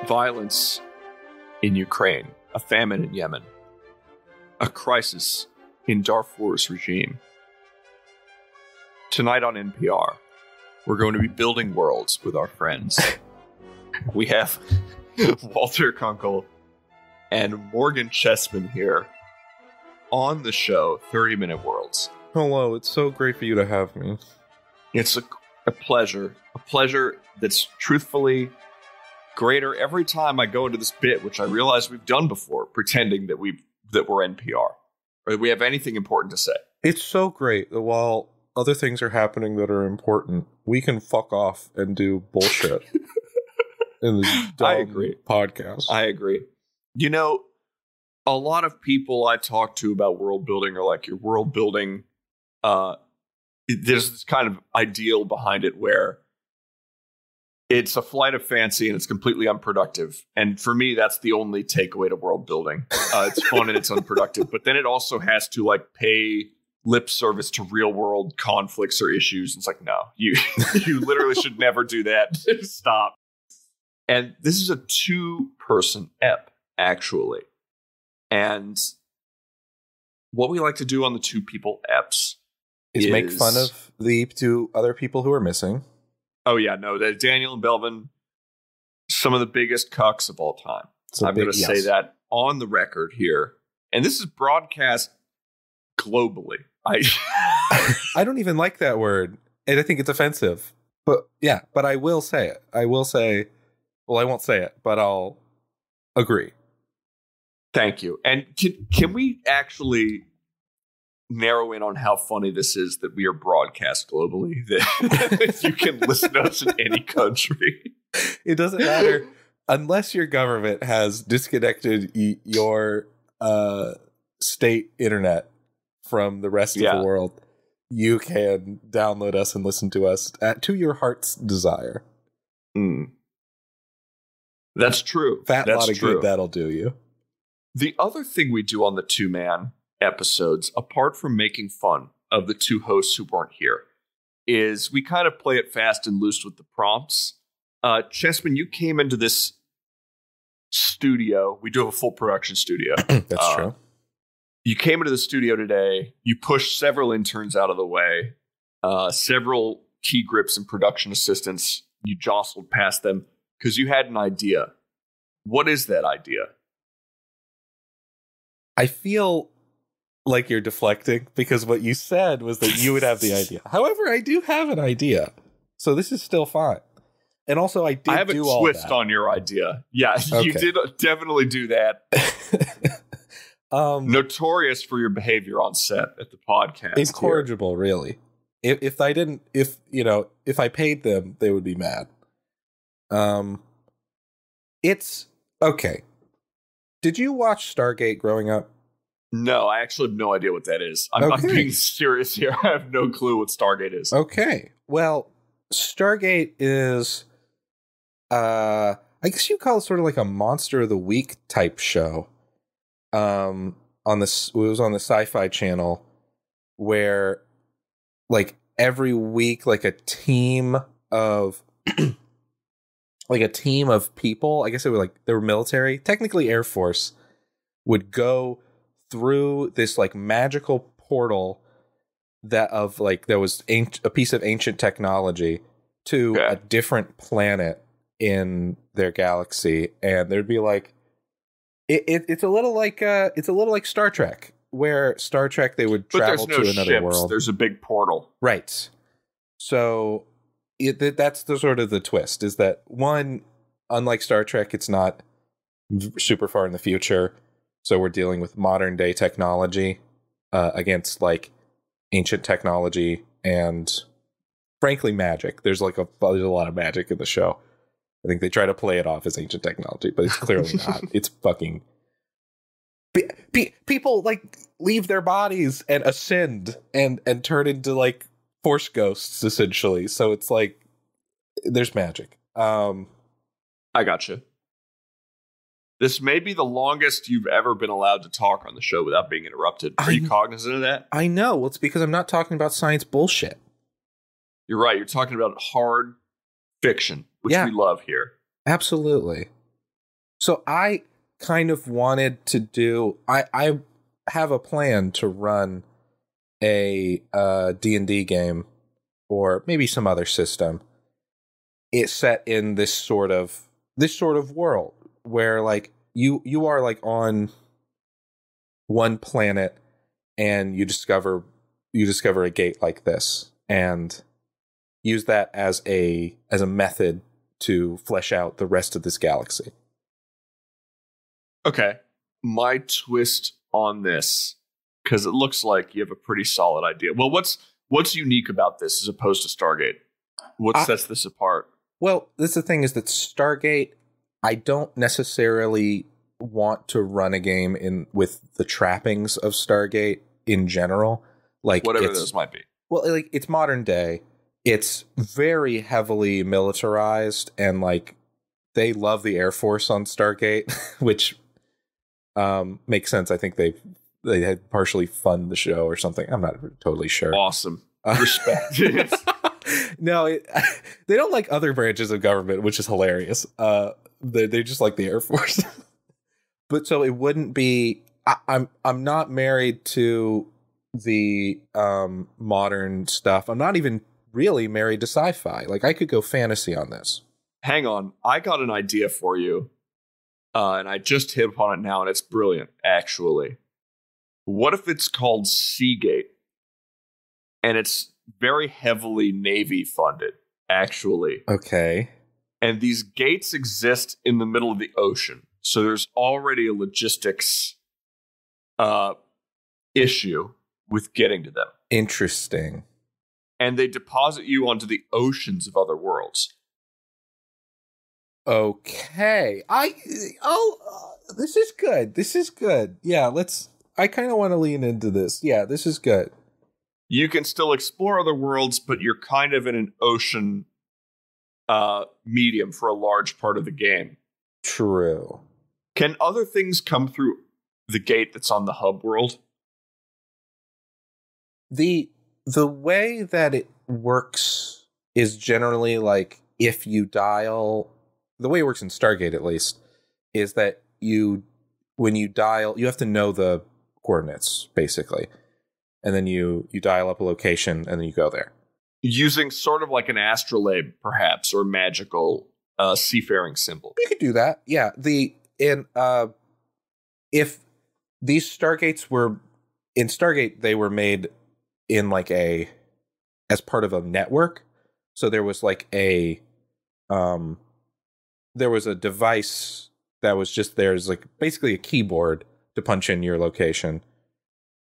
Violence in Ukraine, a famine in Yemen, a crisis in Darfur's regime. Tonight on NPR, we're going to be building worlds with our friends. We have Walter Kunkel and Morgan Chessman here on the show, 30-Minute Worlds. Hello, it's so great for you to have me. It's a pleasure that's truthfully greater every time I go into this bit, which I realize we've done before, pretending that we're NPR or that we have anything important to say. It's so great that while other things are happening that are important, we can fuck off and do bullshit in this dumb podcast. I agree. You know, a lot of people I talk to about world building are like, your world building, there's this kind of ideal behind it where it's a flight of fancy and it's completely unproductive. And for me, that's the only takeaway to world building. It's fun and it's unproductive. But then it also has to like pay lip service to real world conflicts or issues. It's like, no, you literally should never do that. Stop. And this is a 2-person ep, actually. And what we like to do on the 2-people eps is make fun of the 2 other people who are missing. Oh, yeah, no, Daniel and Belvin, some of the biggest cucks of all time. I'm going to say that on the record here. And this is broadcast globally. I don't even like that word, and I think it's offensive. But yeah, but I will say it. I won't say it, but I'll agree. Thank you. And can we actually narrow in on how funny this is that we are broadcast globally, that you can listen to us in any country? It doesn't matter unless your government has disconnected your state internet from the rest of the world. You can download us and listen to us to your heart's desire. That's true. Fat lot of good that'll do you. The other thing we do on the 2-man episodes, apart from making fun of the 2 hosts who weren't here, is we kind of play it fast and loose with the prompts. Chessman, you came into this studio. We do have a full production studio. That's true. You came into the studio today. You pushed several interns out of the way, several key grips and production assistants. You jostled past them because you had an idea. What is that idea? I feel like you're deflecting because what you said was that you would have the idea. However, I do have an idea, so this is still fine. And also, I have a twist on your idea. Yeah, okay. You did definitely do that. Notorious for your behavior on set at the podcast. Incorrigible, really. If I paid them, they would be mad. It's okay. Did you watch Stargate growing up? No, I actually have no idea what that is. I'm being serious here. I have no clue what Stargate is. Okay. Well, Stargate is, I guess you call it sort of like a Monster of the Week type show. It was on the Sci-Fi Channel, where like every week, like a team of people, I guess they were military, technically Air Force, would go through this like magical portal that was a piece of ancient technology to a different planet in their galaxy, and there'd be like it's a little like Star Trek, where Star Trek they would travel to another world. There's a big portal, right? So that's the sort of the twist, is that one, unlike Star Trek, it's not super far in the future. So we're dealing with modern day technology against like ancient technology and frankly magic. There's a lot of magic in the show. I think they try to play it off as ancient technology, but it's clearly not. It's fucking people like leave their bodies and ascend and turn into like force ghosts essentially. So it's like there's magic. I gotcha. This may be the longest you've ever been allowed to talk on the show without being interrupted. Are you cognizant of that? I know. Well, it's because I'm not talking about science bullshit. You're right. You're talking about hard fiction, which we love here. Absolutely. So I kind of wanted to do. I have a plan to run a D&D game, or maybe some other system. It's set in this sort of world where like you are like on one planet, and you discover a gate like this, and use that as a method to flesh out the rest of this galaxy. Okay. My twist on this, because it looks like you have a pretty solid idea. Well, what's unique about this as opposed to Stargate? What sets this apart? Well, this the thing is that Stargate, I don't necessarily want to run a game with the trappings of Stargate in general. Like whatever those might be. Well, like it's modern day. It's very heavily militarized, and like they love the Air Force on Stargate, which makes sense. I think they had partially funded the show or something. I'm not totally sure. Awesome. Respect. No, they don't like other branches of government, which is hilarious. They just like the Air Force. But so it wouldn't be. I'm not married to the modern stuff. I'm not even really married to sci-fi. Like I could go fantasy on this. Hang on, I got an idea for you, and I just hit upon it now, and it's brilliant. Actually, what if it's called Seagate, and it's very heavily Navy funded? Actually, okay. And these gates exist in the middle of the ocean. So there's already a logistics issue with getting to them. Interesting. And they deposit you onto the oceans of other worlds. Okay. This is good. This is good. Yeah, I kind of want to lean into this. Yeah, this is good. You can still explore other worlds, but you're kind of in an ocean medium for a large part of the game. True. Can other things come through the gate that's on the hub world? The way that it works is generally like if you dial, the way it works in Stargate at least, is that when you dial, you have to know the coordinates basically. And then you dial up a location and then you go there. Using sort of like an astrolabe, perhaps, or magical seafaring symbol. You could do that. Yeah. If these Stargates were in Stargate, they were made in like as part of a network. So there was like there was a device that was just there's like basically a keyboard to punch in your location,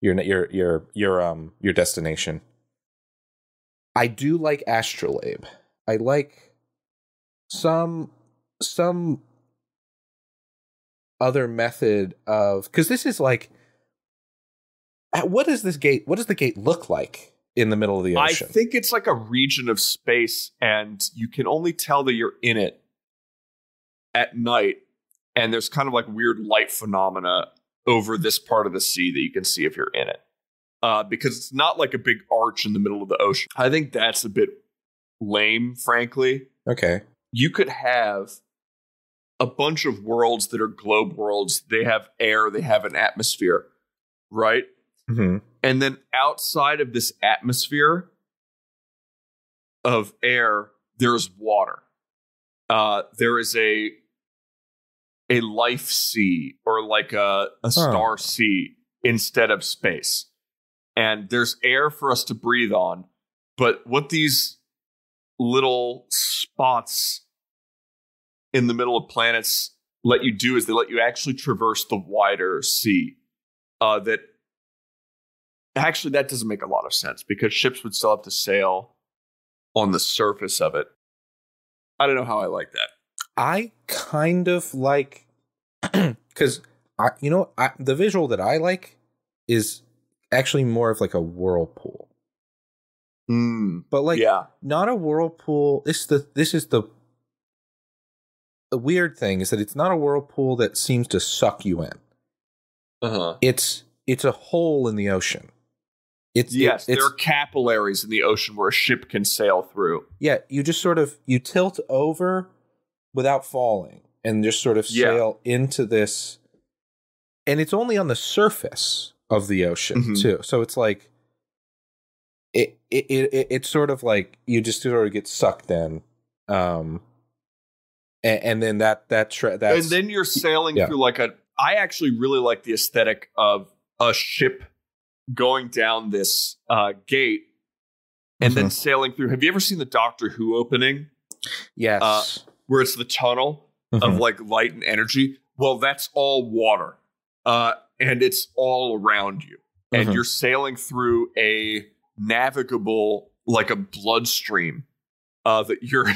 your destination. I do like astrolabe. I like some other method of, because this is like, what does the gate look like in the middle of the ocean? I think it's like a region of space, and you can only tell that you're in it at night, and there's kind of like weird light phenomena over this part of the sea that you can see if you're in it. Because it's not like a big arch in the middle of the ocean. I think that's a bit lame, frankly. Okay. You could have a bunch of worlds that are globe worlds. They have air, they have an atmosphere, right? Mm-hmm. And then outside of this atmosphere of air, there's water. There is a life sea, or like a star sea instead of space. And there's air for us to breathe on. But what these little spots in the middle of planets let you do is they let you actually traverse the wider sea. That doesn't make a lot of sense, because ships would still have to sail on the surface of it. I don't know how I like that. I kind of like, because the visual that I like is actually more of like a whirlpool. But like, not a whirlpool. This is the weird thing, is that it's not a whirlpool that seems to suck you in. It's a hole in the ocean. There are capillaries in the ocean where a ship can sail through. Yeah, you just sort of, you tilt over without falling, and just sort of sail into this. And it's only on the surface of the ocean too. So it's like it's sort of like you just sort of get sucked in. And then that's and then you're sailing through like I actually really like the aesthetic of a ship going down this gate and then sailing through. Have you ever seen the Doctor Who opening? Yes. Where it's the tunnel of like light and energy. Well, that's all water. And it's all around you. And you're sailing through a navigable, like a bloodstream that your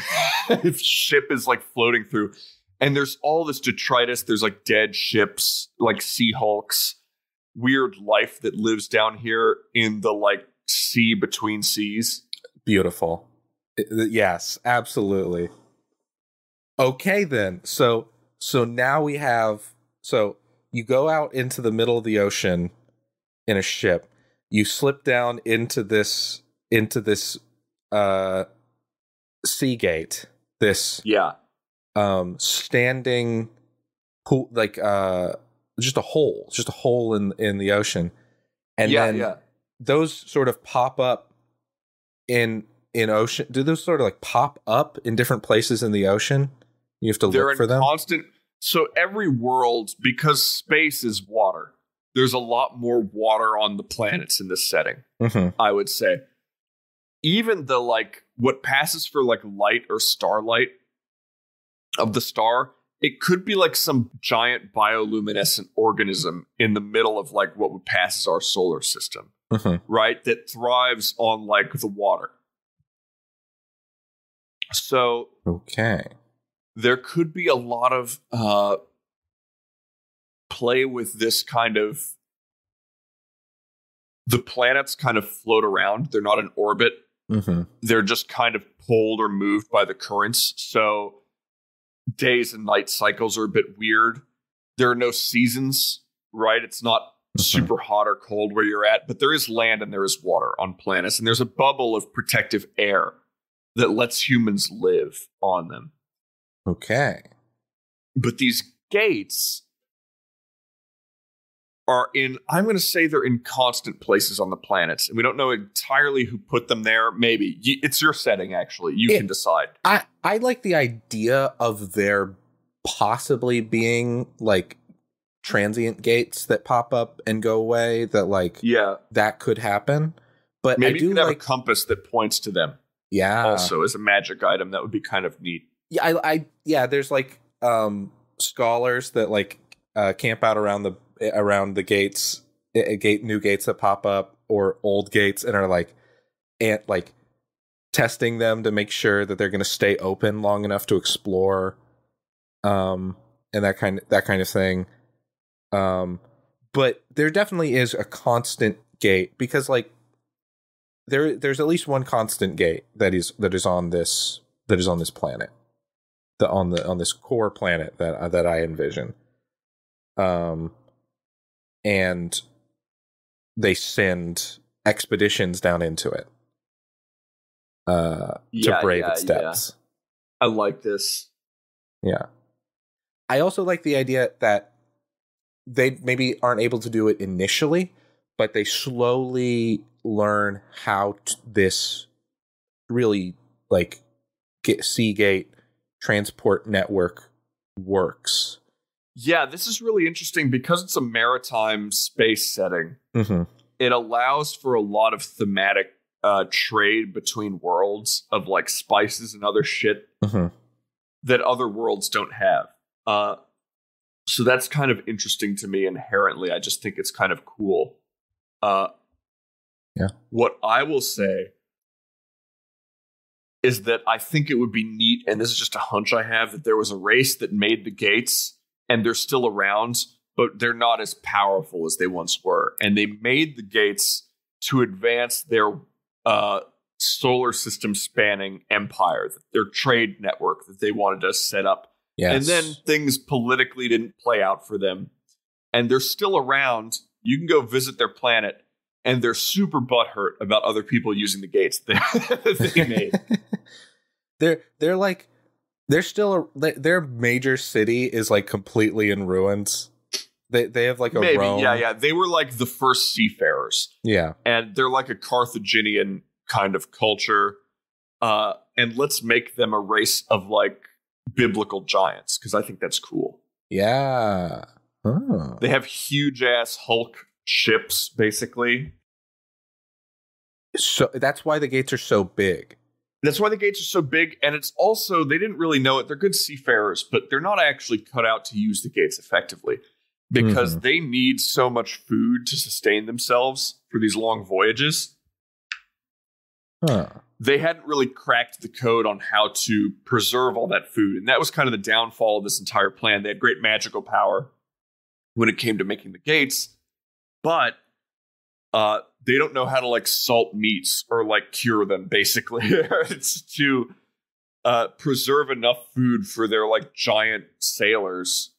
ship is like floating through. And there's all this detritus. There's like dead ships, like sea hulks, weird life that lives down here in the like sea between seas. Beautiful. Yes, absolutely. Okay, then. So now we have, so you go out into the middle of the ocean in a ship. You slip down into this Seagate, this standing pool, like just a hole in the ocean, and then those sort of pop up in ocean. Do those sort of like pop up in different places in the ocean? You have to look for them. So every world, because space is water, there's a lot more water on the planets in this setting. I would say, even the like what passes for like light or starlight of the star, it could be like some giant bioluminescent organism in the middle of like what would pass as our solar system, right? That thrives on like the water. So there could be a lot of play with this kind of, the planets kind of float around. They're not in orbit. They're just kind of pulled or moved by the currents. So days and night cycles are a bit weird. There are no seasons, right? It's not super hot or cold where you're at, but there is land and there is water on planets. And there's a bubble of protective air that lets humans live on them. Okay. But these gates are I'm going to say they're in constant places on the planets. And we don't know entirely who put them there. Maybe. It's your setting, actually. You can decide. I like the idea of there possibly being like transient gates that pop up and go away, that like, that could happen. But maybe I do you could have a compass that points to them. Yeah. Also, as a magic item, that would be kind of neat. Yeah, there's like scholars that like camp out around the gates, new gates that pop up, or old gates, and are like testing them to make sure that they're going to stay open long enough to explore, and that kind of thing. But there definitely is a constant gate, because like there's at least one constant gate that is on this planet, on this core planet that I envision. And they send expeditions down into it to brave its depths. I like this. Yeah. I also like the idea that they maybe aren't able to do it initially, but they slowly learn how this really like Seagate transport network works. Yeah, this is really interesting because it's a maritime space setting. It allows for a lot of thematic trade between worlds of like spices and other shit that other worlds don't have. So that's kind of interesting to me inherently. I just think it's kind of cool. What I will say is that I think it would be neat, and this is just a hunch I have, that there was a race that made the gates, and they're still around, but they're not as powerful as they once were. And they made the gates to advance their solar system spanning empire, their trade network that they wanted to set up. Yes. And then things politically didn't play out for them. And they're still around. You can go visit their planet, and they're super butthurt about other people using the gates that they made. They're like They're still their major city is like completely in ruins. They have like a Maybe, Rome. yeah. They were like the first seafarers. Yeah. And they're like a Carthaginian kind of culture. And let's make them a race of like biblical giants, because I think that's cool. Yeah. Oh. They have huge ass Hulk ships, basically. So that's why the gates are so big. That's why the gates are so big. And it's also, they didn't really know it. They're good seafarers, but they're not actually cut out to use the gates effectively, because they need so much food to sustain themselves for these long voyages. Huh. They hadn't really cracked the code on how to preserve all that food. And that was kind of the downfall of this entire plan. They had great magical power when it came to making the gates, but they don't know how to like salt meats or like cure them, basically. It's to preserve enough food for their like giant sailors.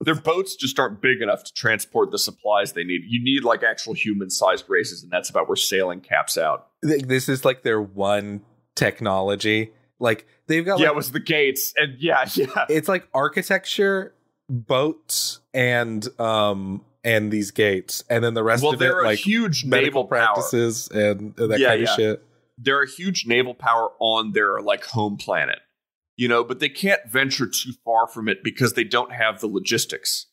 Their boats just aren't big enough to transport the supplies they need. You need like actual human-sized races, and that's about where sailing caps out. This is like their one technology. Like they've got it was the gates, and yeah. It's like architecture, boats, and these gates, and then the rest of it like huge medical naval practices and that kind of shit. They're a huge naval power on their like home planet. But they can't venture too far from it because they don't have the logistics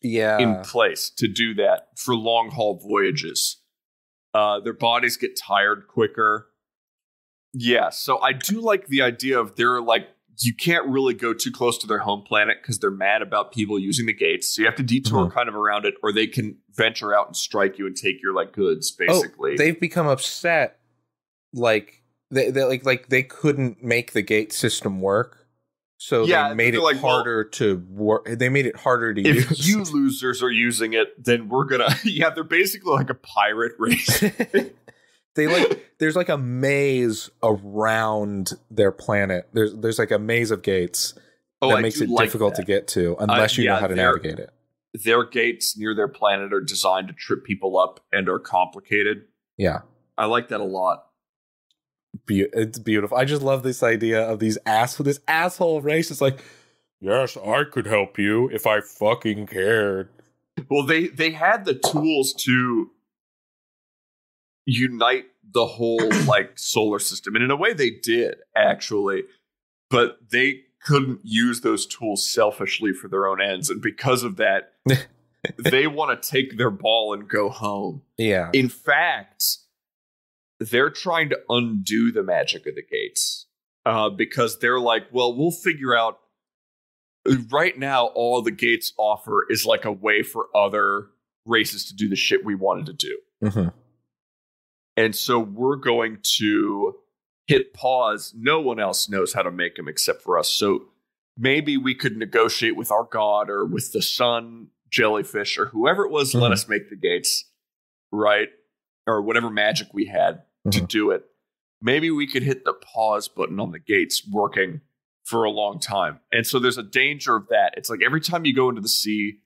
in place to do that for long haul voyages. Their bodies get tired quicker. Yeah, so I do like the idea of they're like, you can't really go too close to their home planet because they're mad about people using the gates. So you have to detour kind of around it, or they can venture out and strike you and take your like goods, basically. They've become upset. Like, they couldn't make the gate system work, so they made it harder to work. They made it harder to use. If you losers are using it, then we're gonna. They're basically like a pirate race. There's like a maze around their planet. There's like a maze of gates that makes it difficult to get to unless you know how to navigate it. Their gates near their planet are designed to trip people up and are complicated. Yeah, I like that a lot. It's beautiful. I just love this idea of this asshole race. It's like, yes, I could help you if I fucking cared. Well, they had the tools to unite the whole like solar system, and in a way they did actually, but they couldn't use those tools selfishly for their own ends, and because of that, they want to take their ball and go home. Yeah. In fact, they're trying to undo the magic of the gates because they're like, well, we'll figure out. Right now, all the gates offer is like a way for other races to do the shit we wanted to do. Mm-hmm. And so we're going to hit pause. No one else knows how to make them except for us. So maybe we could negotiate with our god or with the sun, jellyfish, or whoever it was, let us make the gates, right? Or whatever magic we had to do it. Maybe we could hit the pause button on the gates working for a long time. And so there's a danger of that. It's like every time you go into the sea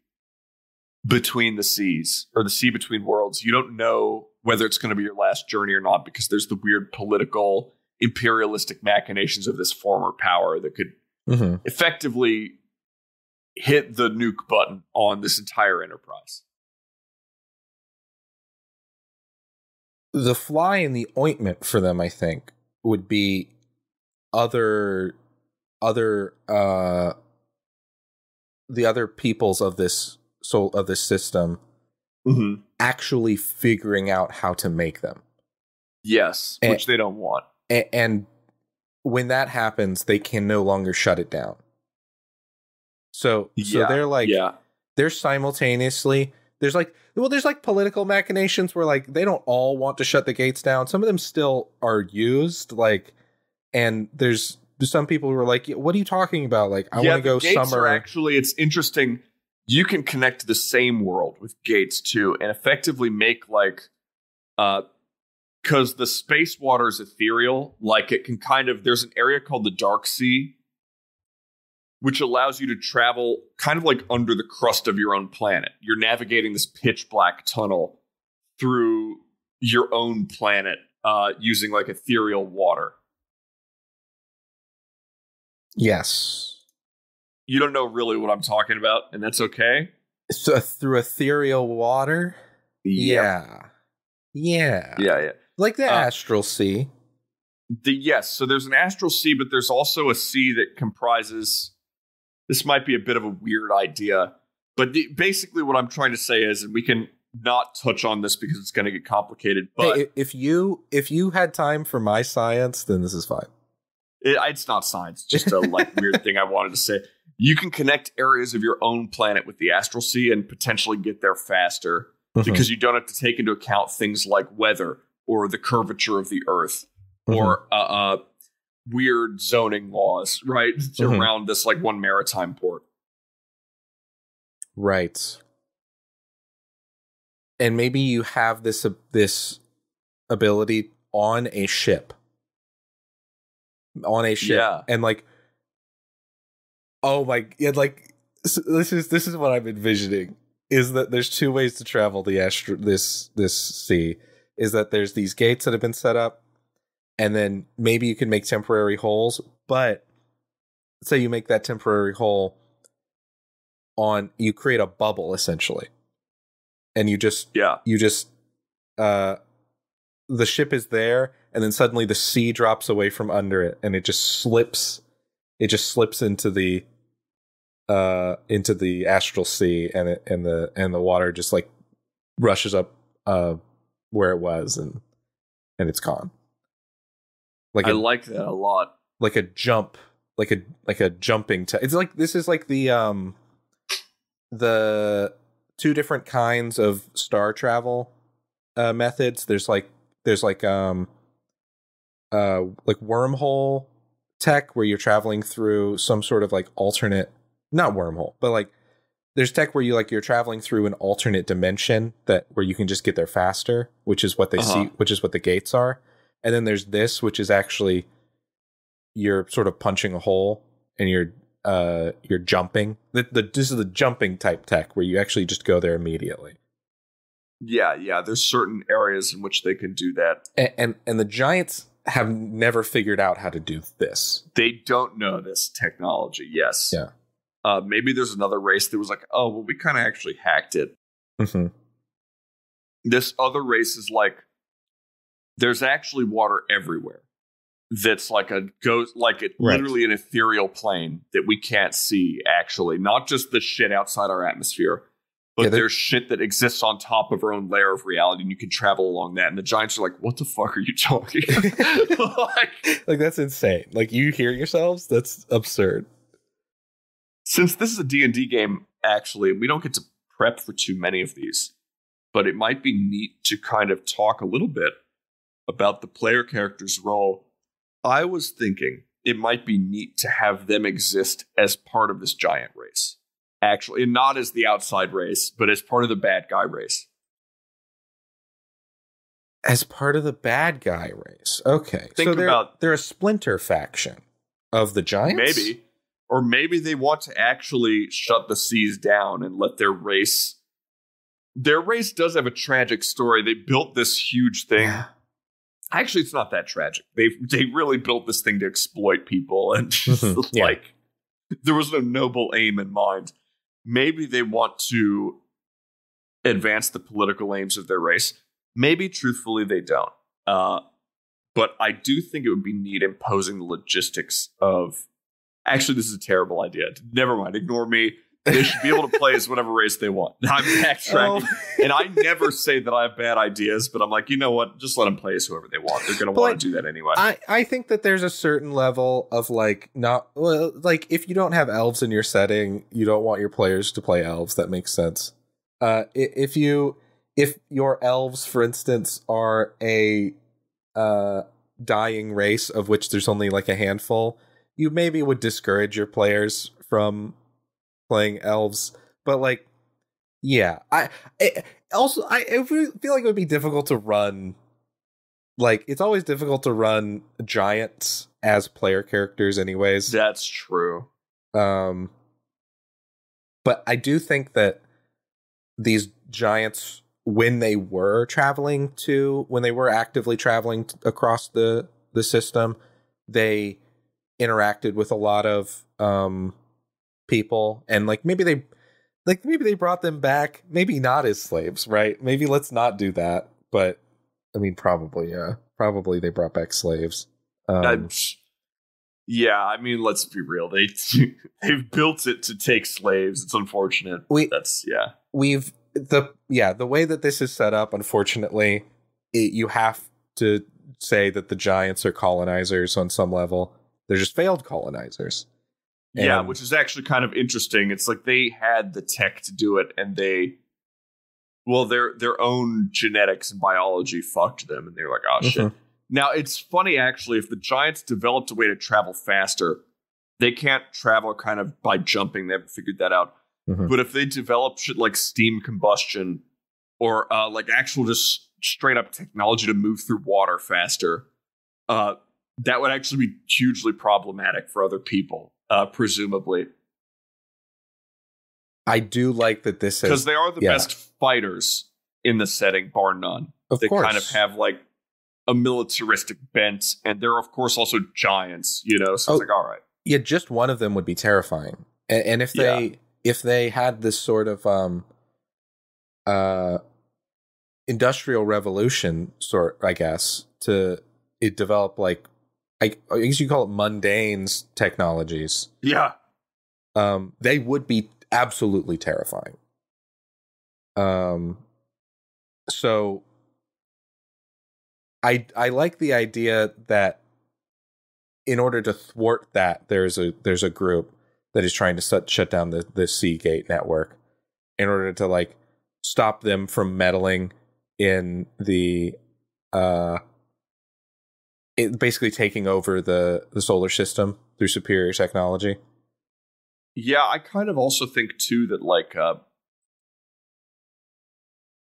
between the seas or the sea between worlds, you don't know whether it's going to be your last journey or not, because there's the weird political imperialistic machinations of this former power that could effectively hit the nuke button on this entire enterprise. The fly in the ointment for them, I think, would be the other peoples of this system actually figuring out how to make them. Yes, which they don't want. And when that happens, they can no longer shut it down. So they're like, they're simultaneously, there's political machinations where like they don't all want to shut the gates down. Some of them still are used, like, and there's some people who are like, what are you talking about? Like, I want to go summer. Actually, it's interesting. You can connect to the same world with gates too, and effectively make like, because the space water is ethereal, like it can kind of, there's an area called the Dark Sea, which allows you to travel kind of like under the crust of your own planet. You're navigating this pitch black tunnel through your own planet using like ethereal water. Yes. You don't know really what I'm talking about, and that's okay. So through ethereal water? Yep. Yeah. Yeah. Like the astral sea. Yes, so there's an astral sea, but there's also a sea that comprises... This might be a bit of a weird idea, but basically what I'm trying to say is, and we can not touch on this because it's going to get complicated, but... Hey, if you had time for my science, then this is fine. It's not science, just a weird thing I wanted to say. You can connect areas of your own planet with the astral sea and potentially get there faster because you don't have to take into account things like weather or the curvature of the Earth or weird zoning laws, right? Around this one maritime port. Right. And maybe you have this ability on a ship. Yeah. And this is what I'm envisioning, is that there's two ways to travel this sea. Is that there's these gates that have been set up, and then maybe you can make temporary holes, but say you make that temporary hole you create a bubble essentially. And you just the ship is there, and then suddenly the sea drops away from under it, and it just slips into the astral sea, and the water just rushes up where it was, and it's gone. I like that a lot. Like a jump, like a jumping. It's this is the two different kinds of star travel methods. There's wormhole tech where you're traveling through some sort of alternate, not wormhole, but there's tech where you're traveling through an alternate dimension where you can just get there faster, which is what they see, which is what the gates are. And then there's this, which is actually you're sort of punching a hole and you're jumping. This is the jumping type tech where you actually just go there immediately. Yeah. There's certain areas in which they can do that. And the giants have never figured out how to do this. They don't know this technology. Yes. Yeah. Maybe there's another race that was we kind of actually hacked it. This other race is there's actually water everywhere. That's literally an ethereal plane that we can't see, actually. Not just the shit outside our atmosphere, but there's shit that exists on top of our own layer of reality, and you can travel along that. And the giants are what the fuck are you talking? That's insane. You hear yourselves? That's absurd. Since this is a D&D game, actually, we don't get to prep for too many of these, but it might be neat to kind of talk a little bit about the player character's role. I was thinking it might be neat to have them exist as part of this giant race. Actually, and not as the outside race, but as part of the bad guy race. As part of the bad guy race. Okay. They're a splinter faction of the giants? Maybe. Or maybe they want to actually shut the seas down and let their race... Their race does have a tragic story. They built this huge thing. Yeah. Actually, it's not that tragic. They really built this thing to exploit people, and there was no noble aim in mind. Maybe they want to advance the political aims of their race. Maybe, truthfully, they don't. But I do think it would be neat imposing the logistics of... Actually, this is a terrible idea. Never mind. Ignore me. They should be able to play as whatever race they want. I'm backtracking. And I never say that I have bad ideas, but I'm you know what? Just let them play as whoever they want. They're going to want to do that anyway. I think that there's a certain level of if you don't have elves in your setting, you don't want your players to play elves. That makes sense. If your elves, for instance, are a dying race of which there's only a handful, you maybe would discourage your players from playing elves, but I feel like it would be difficult to run. It's always difficult to run giants as player characters, anyways. That's true. But I do think that these giants, when they were actively traveling across the system, they interacted with a lot of people, and like maybe they brought them back, maybe not as slaves, right? Maybe let's not do that. But I mean, probably they brought back slaves. Yeah, I mean, let's be real. They've built it to take slaves. It's unfortunate. The way that this is set up, unfortunately, you have to say that the giants are colonizers on some level. They're just failed colonizers. Yeah, which is actually kind of interesting. It's like they had the tech to do it, and their own genetics and biology fucked them, and they were like, oh, shit. Now, it's funny, actually, if the giants developed a way to travel faster, they can't travel kind of by jumping. They haven't figured that out. But if they develop shit like steam combustion or like actual just straight up technology to move through water faster, that would actually be hugely problematic for other people, presumably. I do like that this is... Because they are the best fighters in the setting, bar none. They kind of have like a militaristic bent, and they're of course also giants, so it's like, all right. Yeah, just one of them would be terrifying. And if they had this sort of industrial revolution I guess, to develop like, I guess you call it mundanes technologies. Yeah. They would be absolutely terrifying. So I like the idea that in order to thwart that, there's a group that is trying to shut down the Seagate network in order to like stop them from meddling in the basically taking over the solar system through superior technology. Yeah, I kind of also think too that like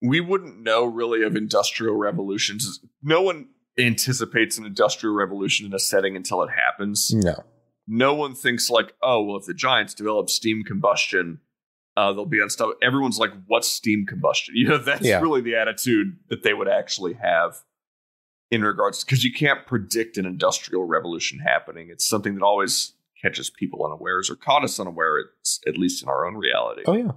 we wouldn't know really of industrial revolutions. No one anticipates an industrial revolution in a setting until it happens. No one thinks like, oh, well, if the giants develop steam combustion, they'll be unstoppable. Everyone's like, what's steam combustion? That's really the attitude that they would actually have in regards to, because you can't predict an industrial revolution happening. It's something that always catches people unawares, or caught us unaware, at least in our own reality. Oh, yeah.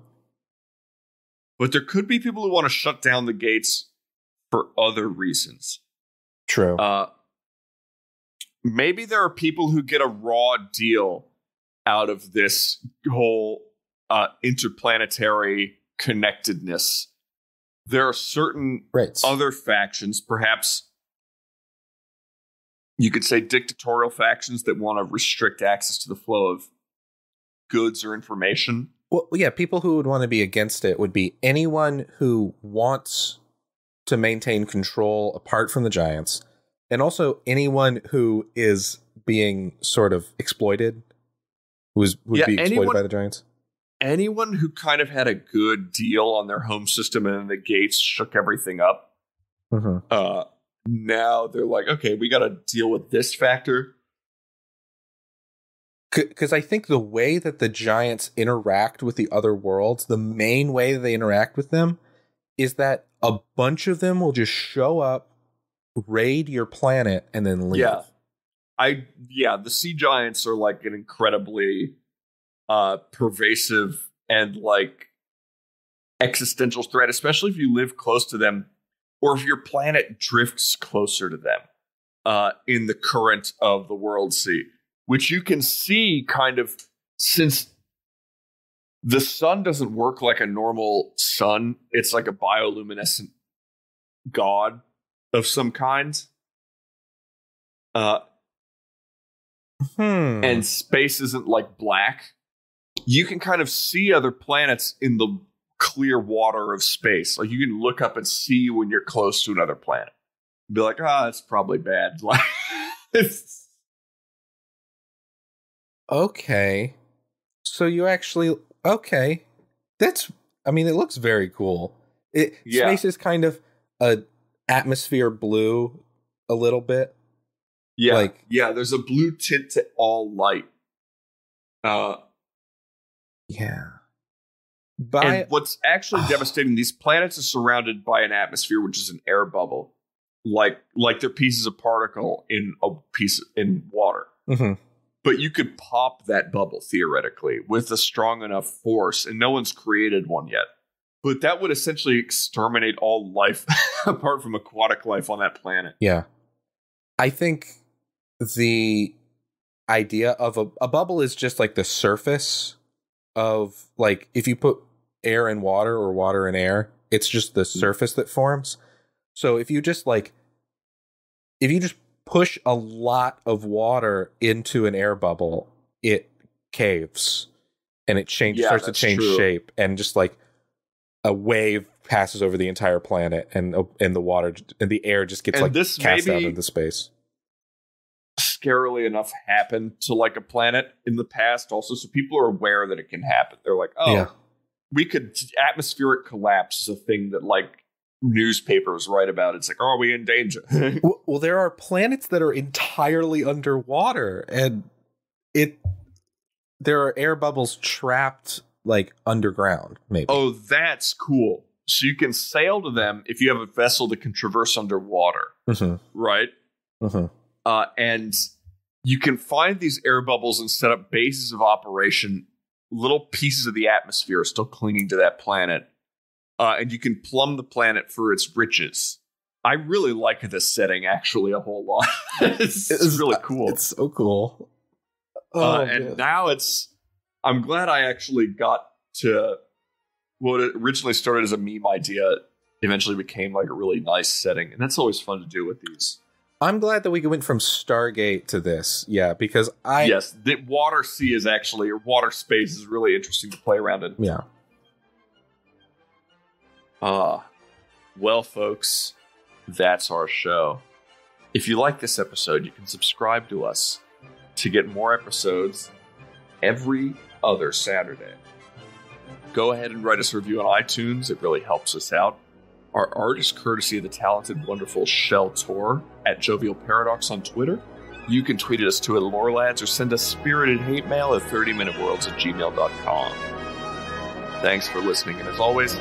But there could be people who want to shut down the gates for other reasons. True. Maybe there are people who get a raw deal out of this whole interplanetary connectedness. There are certain other factions, perhaps you could say dictatorial factions, that want to restrict access to the flow of goods or information. Well, yeah, people who would want to be against it would be anyone who wants to maintain control apart from the giants, and also anyone who is being sort of exploited, would be exploited by the giants. Anyone who kind of had a good deal on their home system and then the gates shook everything up. Now they're like, okay, we got to deal with this factor. Because I think the way that the giants interact with the other worlds, the main way that they interact with them, is that a bunch of them will just show up, raid your planet, and then leave. The sea giants are like an incredibly pervasive and like existential threat, especially if you live close to them, or if your planet drifts closer to them in the current of the world sea. Which you can see kind of, since the sun doesn't work like a normal sun, it's like a bioluminescent god of some kind. And space isn't like black. You can kind of see other planets in the clear water of space. Like you can look up and see when you're close to another planet. Be like, it's probably bad. Like it's... Okay. So you actually... Okay. It looks very cool. Space is kind of a atmosphere blue a little bit. Yeah. There's a blue tint to all light. Yeah. And what's actually devastating, these planets are surrounded by an atmosphere, which is an air bubble. Like they're pieces of particle in a piece in water. But you could pop that bubble, theoretically, with a strong enough force, and no one's created one yet. But that would essentially exterminate all life apart from aquatic life on that planet. Yeah. I think the idea of a bubble is just like the surface of, like, if you put air in water or water in air, it's just the surface that forms. So if you just push a lot of water into an air bubble, it caves and it starts to change shape, and just like a wave passes over the entire planet, and the water and the air just gets cast out into space. Scarily enough happened to like a planet in the past also, so people are aware that it can happen. They're like, atmospheric collapse is a thing that like newspapers write about. It's like, are we in danger? Well, there are planets that are entirely underwater, and there are air bubbles trapped like underground, maybe. Oh, that's cool. So you can sail to them if you have a vessel that can traverse underwater, right? And you can find these air bubbles and set up bases of operation, little pieces of the atmosphere still clinging to that planet. And you can plumb the planet for its riches. I really like this setting, actually, a whole lot. it's really cool. It's so cool. And now I'm glad I actually got to what it originally started as a meme idea, eventually became like a really nice setting. And that's always fun to do with these. I'm glad that we went from Stargate to this. Yeah, because Yes, the water space is really interesting to play around in. Yeah. Well, folks, that's our show. If you like this episode, you can subscribe to us to get more episodes every other Saturday. Go ahead and write us a review on iTunes. It really helps us out. Our art is courtesy of the talented, wonderful Shell Tor at Jovial Paradox on Twitter. You can tweet at us too at LoreLads, or send us spirited hate mail at 30minuteworlds@gmail.com. Thanks for listening, and as always,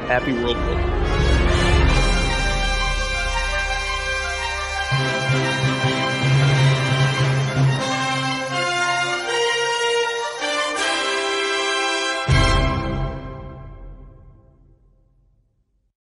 happy world building.